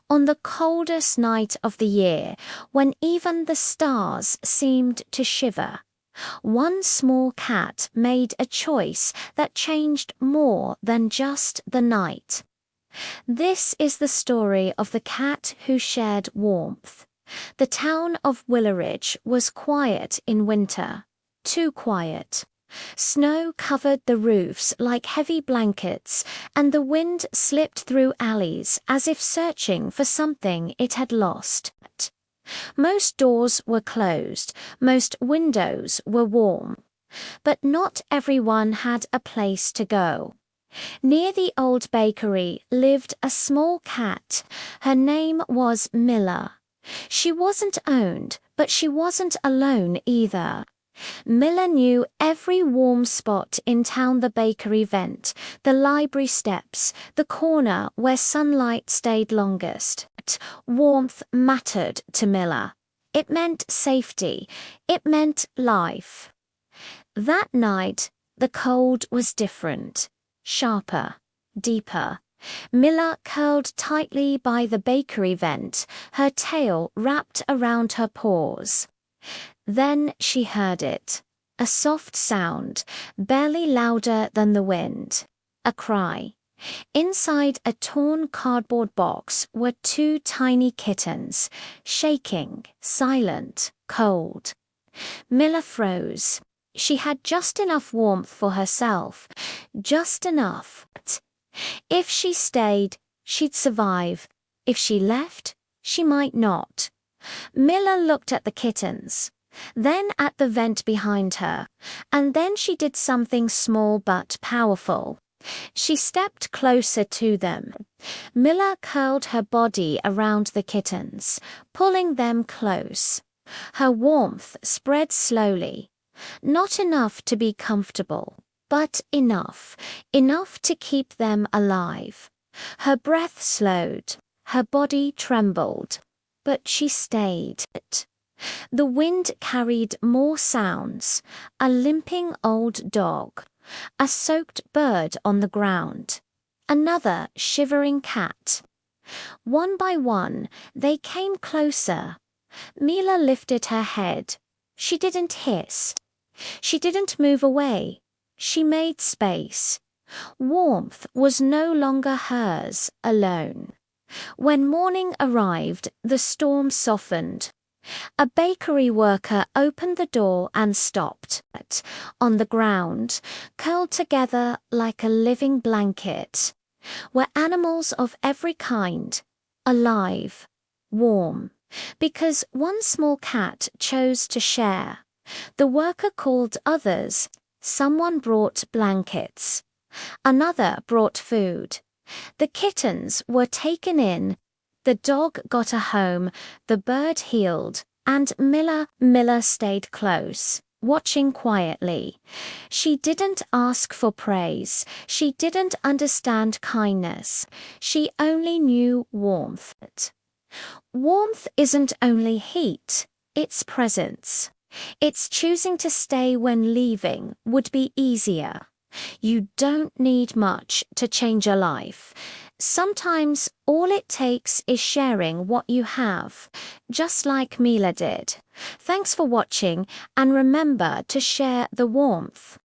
On the coldest night of the year, when even the stars seemed to shiver, one small cat made a choice that changed more than just the night. This is the story of the cat who shared warmth. The town of Willowridge was quiet in winter, too quiet. Snow covered the roofs like heavy blankets, and the wind slipped through alleys as if searching for something it had lost. Most doors were closed, most windows were warm, but not everyone had a place to go. Near the old bakery lived a small cat. Her name was Miller. She wasn't owned, but she wasn't alone either. Miller knew every warm spot in town: the bakery vent, the library steps, the corner where sunlight stayed longest. Warmth mattered to Miller. It meant safety. It meant life. That night, the cold was different, sharper, deeper. Miller curled tightly by the bakery vent, her tail wrapped around her paws. Then she heard it, a soft sound, barely louder than the wind, a cry. Inside a torn cardboard box were two tiny kittens, shaking, silent, cold. Miller froze. She had just enough warmth for herself, just enough. If she stayed, she'd survive. If she left, she might not. Miller looked at the kittens, then at the vent behind her, and then she did something small but powerful. She stepped closer to them. Miller curled her body around the kittens, pulling them close. Her warmth spread slowly, not enough to be comfortable, but enough to keep them alive. Her breath slowed, her body trembled, but she stayed. The wind carried more sounds: a limping old dog, a soaked bird on the ground, another shivering cat. One by one, they came closer. Mila lifted her head. She didn't hiss. She didn't move away. She made space. Warmth was no longer hers alone. When morning arrived, the storm softened. A bakery worker opened the door and stopped. On the ground, curled together like a living blanket, were animals of every kind, alive, warm, because one small cat chose to share. The worker called others. Someone brought blankets. Another brought food. The kittens were taken in. The dog got a home, the bird healed, and Miller stayed close, watching quietly. She didn't ask for praise. She didn't understand kindness. She only knew warmth. Warmth isn't only heat, it's presence. It's choosing to stay when leaving would be easier. You don't need much to change a life. Sometimes all it takes is sharing what you have, just like Mila did. Thanks for watching, and remember to share the warmth.